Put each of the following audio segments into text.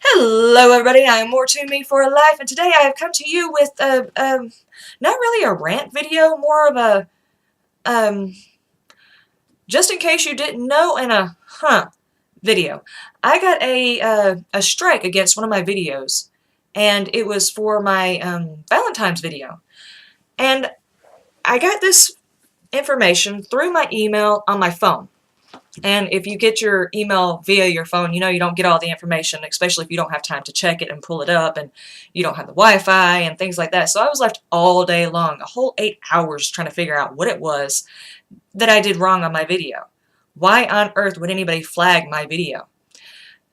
Hello everybody, I am More To Me for a Life, and today I have come to you with not really a rant video, more of a, just in case you didn't know, and a video. I got a strike against one of my videos, and it was for my Valentine's video. And I got this information through my email on my phone. And if you get your email via your phone, you know you don't get all the information, especially if you don't have time to check it and pull it up, and you don't have the Wi-Fi and things like that. So I was left all day long, a whole 8 hours, trying to figure out what it was that I did wrong on my video. Why on earth would anybody flag my video?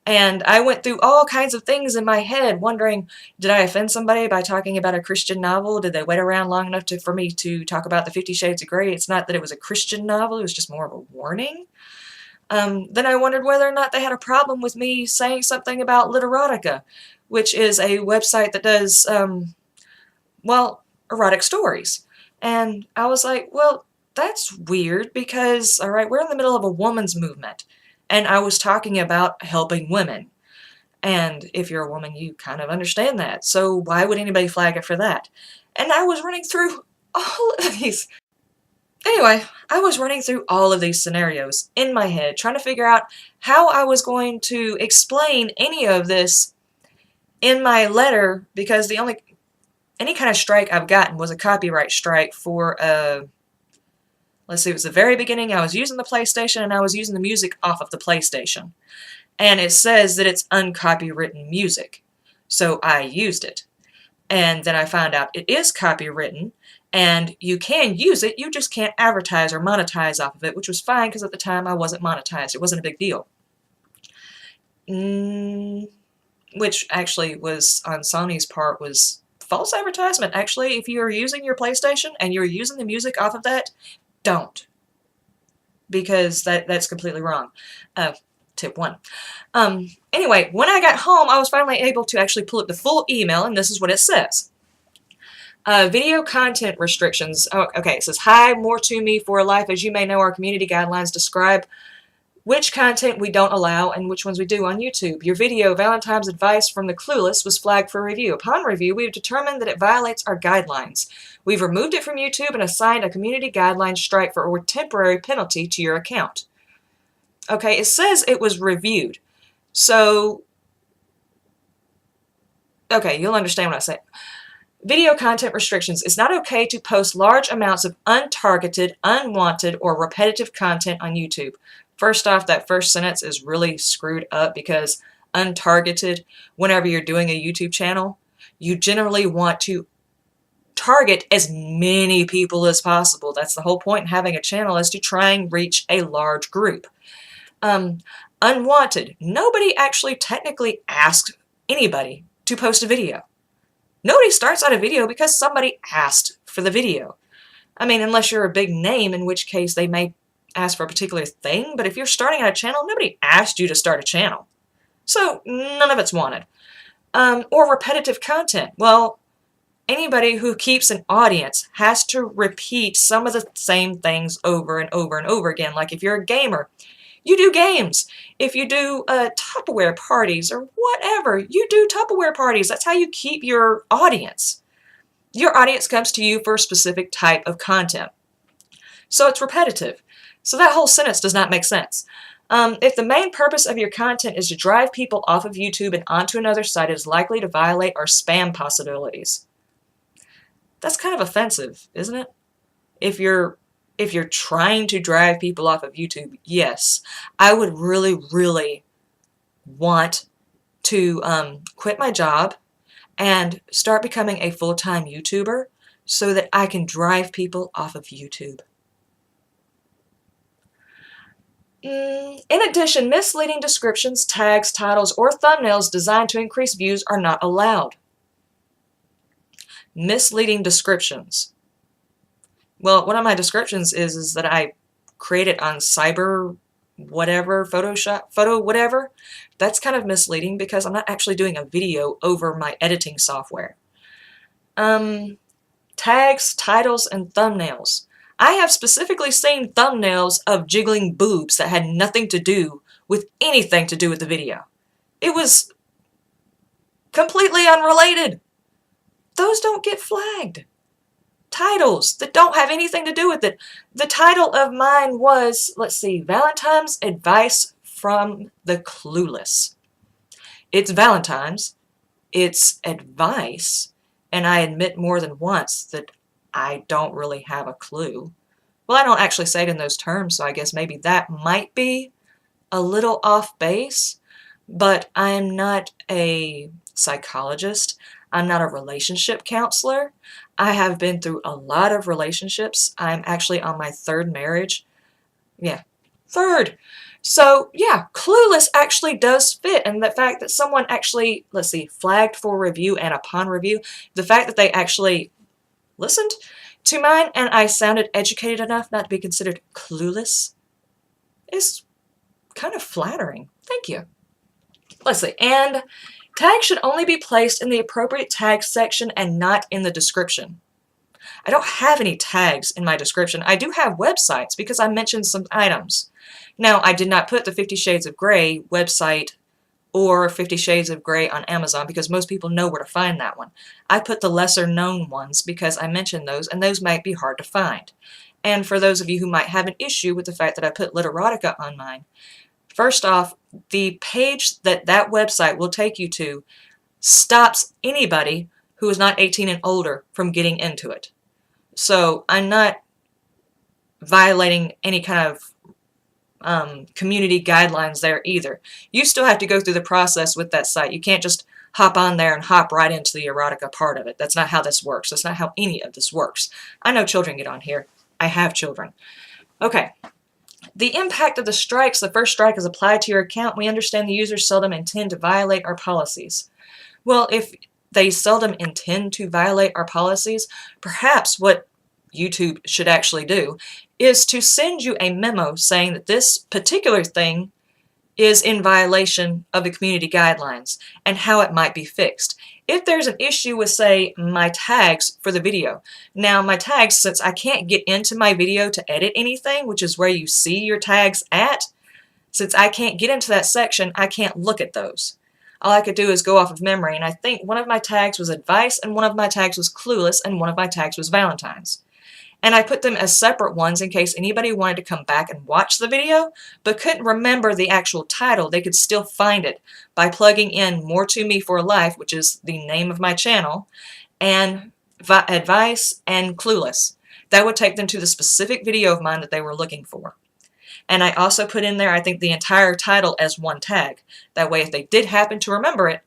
And I went through all kinds of things in my head, wondering, did I offend somebody by talking about a Christian novel? Did they wait around long enough for me to talk about the 50 Shades of Grey? It's not that it was a Christian novel, it was just more of a warning. Then I wondered whether or not they had a problem with me saying something about Literotica, which is a website that does, well, erotic stories. And I was like, well, that's weird because, alright, we're in the middle of a woman's movement, and I was talking about helping women. And if you're a woman, you kind of understand that. So why would anybody flag it for that? And I was running through all of these. Anyway, I was running through all of these scenarios in my head, trying to figure out how I was going to explain any of this in my letter, because any kind of strike I've gotten was a copyright strike for, let's see, it was the very beginning. I was using the PlayStation, and I was using the music off of the PlayStation. And it says that it's uncopywritten music. So I used it. And then I found out it is copywritten, and you can use it, you just can't advertise or monetize off of it, which was fine because at the time I wasn't monetized. It wasn't a big deal. Which actually was, on Sony's part, was false advertisement. Actually, if you're using your PlayStation and you're using the music off of that, don't. Because that's completely wrong. Tip 1. Anyway, when I got home, I was finally able to actually pull up the full email, and this is what it says. Video content restrictions. Oh, okay, it says, hi, More To Me for a Life. As you may know, our community guidelines describe which content we don't allow and which ones we do on YouTube. Your video, Valentine's Advice from the Clueless, was flagged for review. Upon review, we've determined that it violates our guidelines. We've removed it from YouTube and assigned a community guidelines strike for a temporary penalty to your account. Okay, it says it was reviewed. So, okay, you'll understand what I say. Video content restrictions. It's not okay to post large amounts of untargeted, unwanted, or repetitive content on YouTube. First off, that first sentence is really screwed up, because untargeted, whenever you're doing a YouTube channel, you generally want to target as many people as possible. That's the whole point in having a channel, is to try and reach a large group. Unwanted. Nobody actually technically asked anybody to post a video. Nobody starts out a video because somebody asked for the video. I mean, unless you're a big name, in which case they may ask for a particular thing, but if you're starting out a channel, nobody asked you to start a channel. So, none of it's wanted. Or repetitive content. Well, anybody who keeps an audience has to repeat some of the same things over and over and over again. Like if you're a gamer, you do games. If you do Tupperware parties or whatever, you do Tupperware parties. That's how you keep your audience. Your audience comes to you for a specific type of content. So it's repetitive. So that whole sentence does not make sense. If the main purpose of your content is to drive people off of YouTube and onto another site, it is likely to violate our spam possibilities. That's kind of offensive, isn't it? If you're trying to drive people off of YouTube, yes, I would really, really want to quit my job and start becoming a full-time YouTuber so that I can drive people off of YouTube. In addition, misleading descriptions, tags, titles, or thumbnails designed to increase views are not allowed. Misleading descriptions. Well, one of my descriptions is that I created on Cyber whatever, Photoshop, photo whatever. That's kind of misleading because I'm not actually doing a video over my editing software. Tags, titles, and thumbnails. I have specifically seen thumbnails of jiggling boobs that had nothing to do with anything to do with the video. It was completely unrelated. Those don't get flagged. Titles that don't have anything to do with it. The title of mine was, let's see, Valentine's Advice from the Clueless. It's Valentine's, it's advice, and I admit more than once that I don't really have a clue. Well, I don't actually say it in those terms, so I guess maybe that might be a little off base, but I am not a psychologist. I'm not a relationship counselor. I have been through a lot of relationships. I'm actually on my third marriage. Yeah, third. So yeah, Clueless actually does fit, and the fact that someone actually, let's see, flagged for review and upon review, the fact that they actually listened to mine and I sounded educated enough not to be considered clueless is kind of flattering. Thank you. Let's see, and tags should only be placed in the appropriate tag section and not in the description. I don't have any tags in my description. I do have websites because I mentioned some items. Now, I did not put the 50 Shades of Grey website or 50 Shades of Grey on Amazon because most people know where to find that one. I put the lesser known ones because I mentioned those, and those might be hard to find. And for those of you who might have an issue with the fact that I put Literotica on mine, first off, the page that that website will take you to stops anybody who is not 18 and older from getting into it. So I'm not violating any kind of community guidelines there either. You still have to go through the process with that site. You can't just hop on there and hop right into the erotica part of it. That's not how this works. That's not how any of this works. I know children get on here. I have children. Okay. The impact of the strikes. The first strike is applied to your account. We understand the users seldom intend to violate our policies. Well, if they seldom intend to violate our policies, perhaps what YouTube should actually do is to send you a memo saying that this particular thing is in violation of the community guidelines and how it might be fixed. If there's an issue with, say, my tags for the video. Now, my tags, since I can't get into my video to edit anything, which is where you see your tags at, since I can't get into that section, I can't look at those. All I could do is go off of memory, and I think one of my tags was advice, and one of my tags was clueless, and one of my tags was Valentine's. And I put them as separate ones in case anybody wanted to come back and watch the video, but couldn't remember the actual title. They could still find it by plugging in More to Me for Life, which is the name of my channel, and advice and clueless. That would take them to the specific video of mine that they were looking for. And I also put in there, I think, the entire title as one tag. That way, if they did happen to remember it,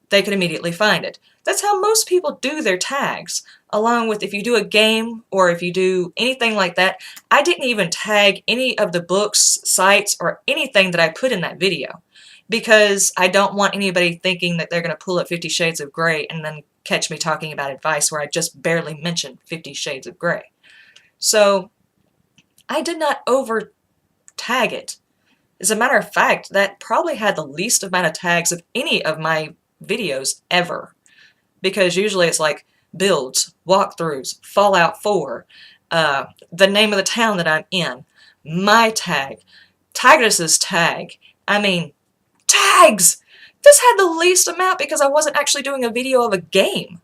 they could immediately find it. That's how most people do their tags, along with if you do a game or if you do anything like that. I didn't even tag any of the books, sites, or anything that I put in that video because I don't want anybody thinking that they're going to pull up 50 Shades of Grey and then catch me talking about advice where I just barely mentioned 50 Shades of Grey. So I did not over tag it. As a matter of fact, that probably had the least amount of tags of any of my videos ever, because usually it's like builds, walkthroughs, Fallout 4, the name of the town that I'm in, my tag, Tigris's tag. I mean, tags! This had the least amount because I wasn't actually doing a video of a game.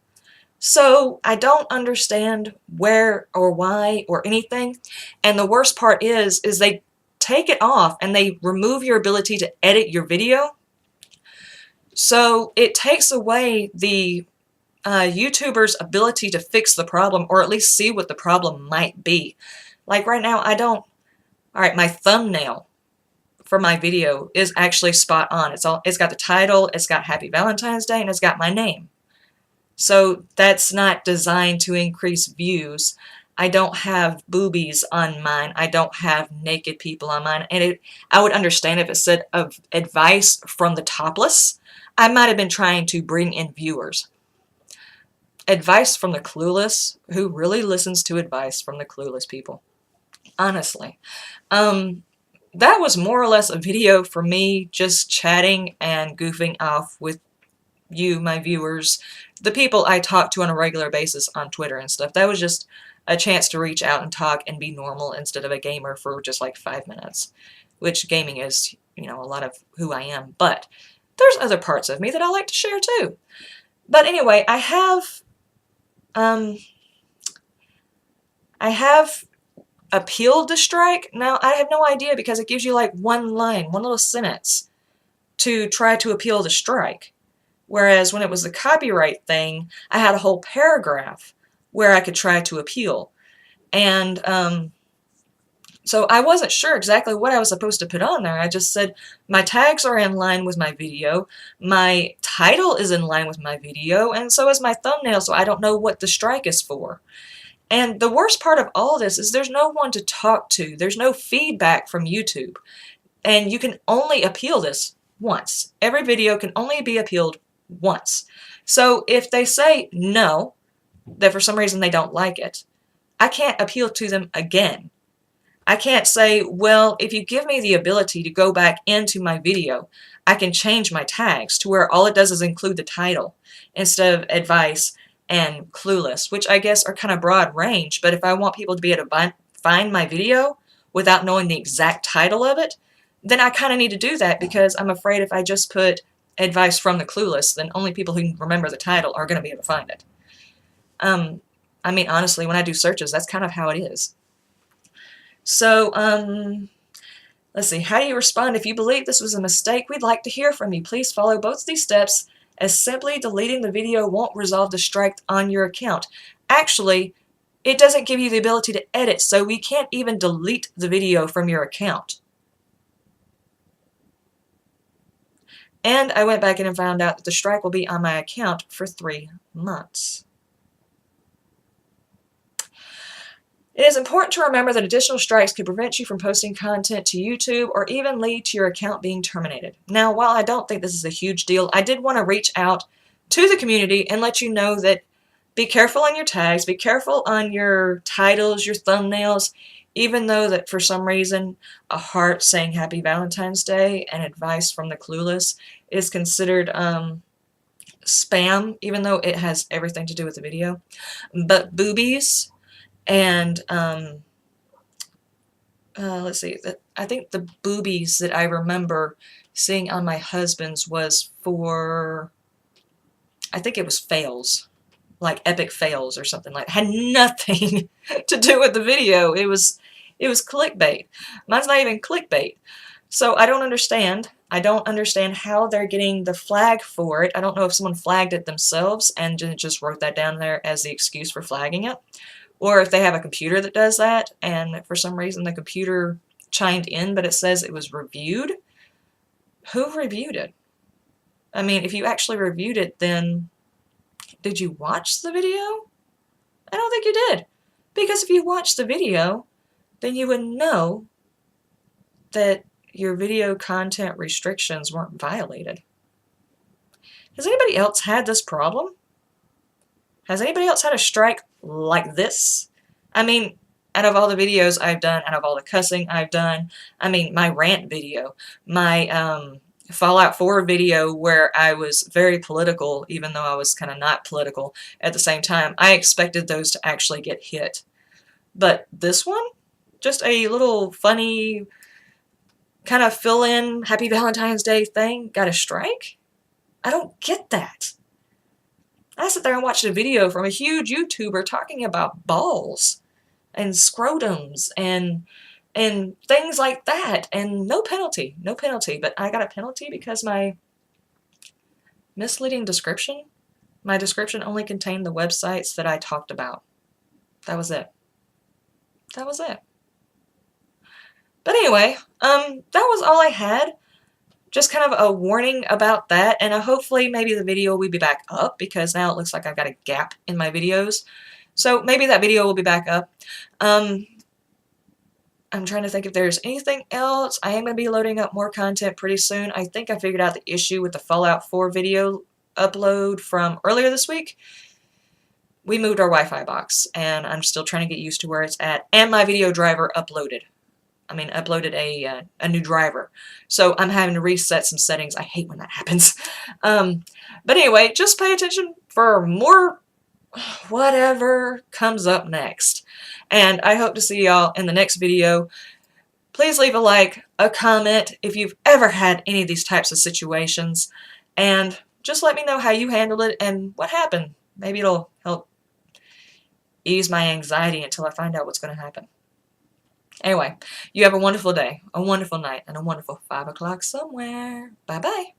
So I don't understand where or why or anything. And the worst part is they take it off and they remove your ability to edit your video. So it takes away the YouTuber's ability to fix the problem or at least see what the problem might be. Like right now, alright, my thumbnail for my video is actually spot on. It's got the title, it's got Happy Valentine's Day, and it's got my name. So that's not designed to increase views. I don't have boobies on mine. I don't have naked people on mine. And I would understand if it said of advice from the topless. I might have been trying to bring in viewers. Advice from the clueless? Who really listens to advice from the clueless people? Honestly. That was more or less a video for me just chatting and goofing off with you, my viewers, the people I talk to on a regular basis on Twitter and stuff. That was just a chance to reach out and talk and be normal instead of a gamer for just like 5 minutes, which gaming is, you know, a lot of who I am. But there's other parts of me that I like to share too. But anyway, I have appealed the strike. Now, I have no idea because it gives you like one line, one little sentence to try to appeal the strike. Whereas when it was the copyright thing, I had a whole paragraph where I could try to appeal. And so I wasn't sure exactly what I was supposed to put on there. I just said my tags are in line with my video, my title is in line with my video, and so is my thumbnail, so I don't know what the strike is for. And the worst part of all this is there's no one to talk to. There's no feedback from YouTube. And you can only appeal this once. Every video can only be appealed once. So if they say no, that for some reason they don't like it, I can't appeal to them again. I can't say, well, if you give me the ability to go back into my video, I can change my tags to where all it does is include the title instead of advice and clueless, which I guess are kind of broad range, but if I want people to be able to find my video without knowing the exact title of it, then I kind of need to do that because I'm afraid if I just put advice from the clueless, then only people who can remember the title are going to be able to find it. I mean, honestly, when I do searches, that's kind of how it is. So, let's see. How do you respond if you believe this was a mistake? We'd like to hear from you. Please follow both these steps, as simply deleting the video won't resolve the strike on your account. Actually, it doesn't give you the ability to edit, so we can't even delete the video from your account. And I went back in and found out that the strike will be on my account for 3 months. It is important to remember that additional strikes could prevent you from posting content to YouTube or even lead to your account being terminated. Now, while I don't think this is a huge deal, I did want to reach out to the community and let you know that be careful on your tags, be careful on your titles, your thumbnails, even though that for some reason a heart saying Happy Valentine's Day and advice from the clueless is considered spam, even though it has everything to do with the video. But boobies and let's see, I think the boobies that I remember seeing on my husband's was for, I think it was fails, like epic fails or something like that. Had nothing to do with the video. It was clickbait. Mine's not even clickbait. So I don't understand. I don't understand how they're getting the flag for it. I don't know if someone flagged it themselves and just wrote that down there as the excuse for flagging it, or if they have a computer that does that and for some reason the computer chimed in but it says it was reviewed. Who reviewed it? I mean, if you actually reviewed it, then did you watch the video? I don't think you did. Because if you watched the video, then you would know that your video content restrictions weren't violated. Has anybody else had this problem? Has anybody else had a strike like this? I mean, out of all the videos I've done, out of all the cussing I've done, I mean, my rant video, my Fallout 4 video where I was very political, even though I was kind of not political at the same time, I expected those to actually get hit. But this one, just a little funny kind of fill-in Happy Valentine's Day thing, got a strike? I don't get that. I sat there and watched a video from a huge YouTuber talking about balls and scrotums and things like that, and no penalty, but I got a penalty because my misleading description, my description only contained the websites that I talked about. That was it. That was it. But anyway, that was all I had. Just kind of a warning about that, and hopefully maybe the video will be back up because now it looks like I've got a gap in my videos. So maybe that video will be back up. I'm trying to think if there's anything else. I am going to be loading up more content pretty soon. I think I figured out the issue with the Fallout 4 video upload from earlier this week. We moved our Wi-Fi box, and I'm still trying to get used to where it's at, and my video driver uploaded a new driver. So I'm having to reset some settings. I hate when that happens. But anyway, just pay attention for more whatever comes up next. And I hope to see y'all in the next video. Please leave a like, a comment if you've ever had any of these types of situations, and just let me know how you handled it and what happened. Maybe it'll help ease my anxiety until I find out what's going to happen. Anyway, you have a wonderful day, a wonderful night, and a wonderful 5 o'clock somewhere. Bye-bye.